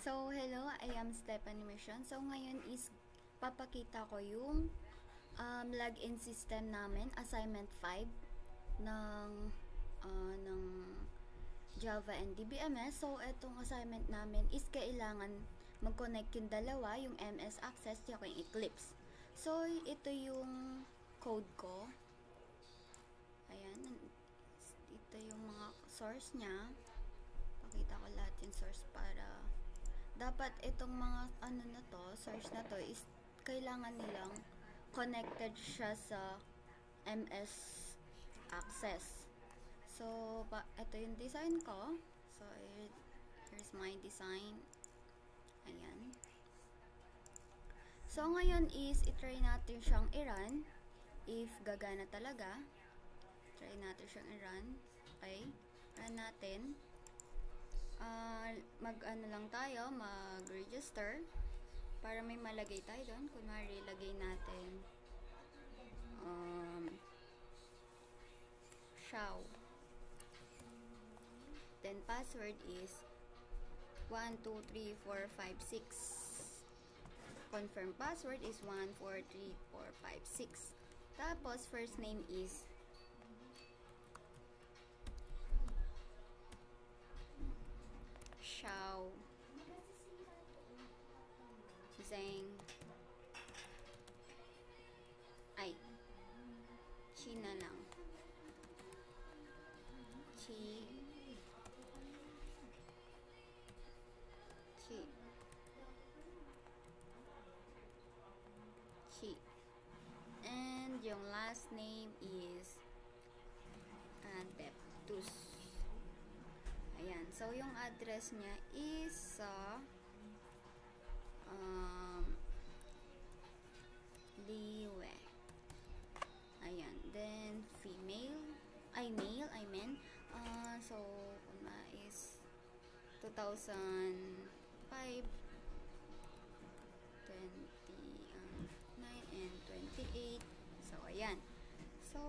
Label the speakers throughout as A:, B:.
A: So, hello, I am Stephanie Mission. So, ngayon is papakita ko yung login system namin, assignment 5 ng Java and DBMS. So, itong assignment namin is kailangan mag-connect yung dalawa, yung MS Access at yung Eclipse. So, ito yung code ko. Ayan, ito yung mga source niya. Pakita ko lahat yung source para dapat itong mga source na to is kailangan nilang connected siya sa MS Access. So, ito yung design ko. So, here's my design. Ayan. So, ngayon is itry natin siyang i-run. If gagana talaga, try natin siyang i-run. Okay. Run natin. Lang tayo, mag-register para may malagay tayo doon. Kunwari, lagay natin Xiao. Then, password is 1, 2, 3, 4, 5, 6. Confirm password is 1, 4, 3, 4, 5, 6. Tapos, first name is Xiao Zheng. Ay, China lang. Chi. And yung last name is Adeptus. Ayan. So, yung address niya is sa Liwe. Ayan. Then, male, I mean. So, una is 2005, 29, and 28. So, ayan. So,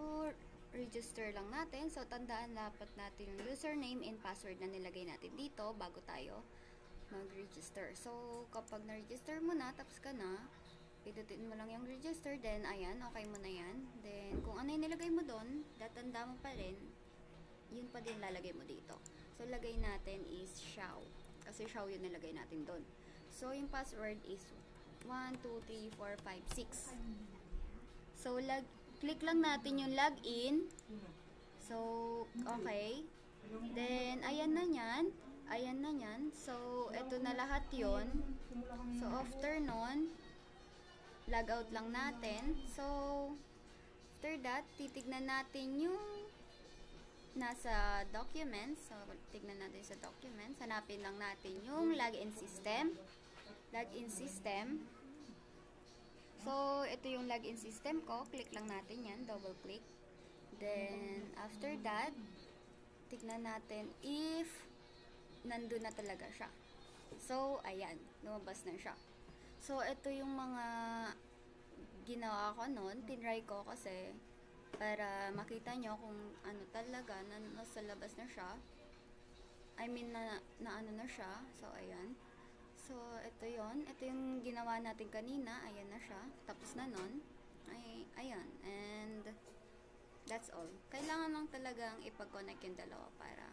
A: register lang natin. So, tandaan dapat natin yung username and password na nilagay natin dito bago tayo mag-register. So, kapag na-register mo na, tapos ka na, pindutin mo lang yung register, then, ayan, okay mo na yan. Then, kung ano yung nilagay mo doon, datanda mo pa rin, yun pa din lalagay mo dito. So, lagay natin is Xiao. Kasi Xiao yung nilagay natin doon. So, yung password is 1, 2, 3, 4, 5, 6. So, click lang natin yung login. So, okay. Then, ayan na yan. Ayan na yan. So, ito na lahat yon. So, after nun, log out lang natin. So, after that, titignan natin yung nasa documents. So, tignan natin sa documents. Hanapin lang natin yung login system. Login system. So, ito yung login system ko. Click lang natin yan. Double click. Then, after that, tignan natin if nandun na talaga siya. So, ayan. Lumabas na siya. So, ito yung mga ginawa ko noon. Tinry ko kasi para makita nyo kung ano talaga na nasa labas na siya. I mean, na ano na siya. So, ayan. So, ito yon. Ito yung ginawa natin kanina. Ayan na siya. Tapos na nun. Ayan. And, that's all. Kailangan lang talagang ipag-connect yung dalawa para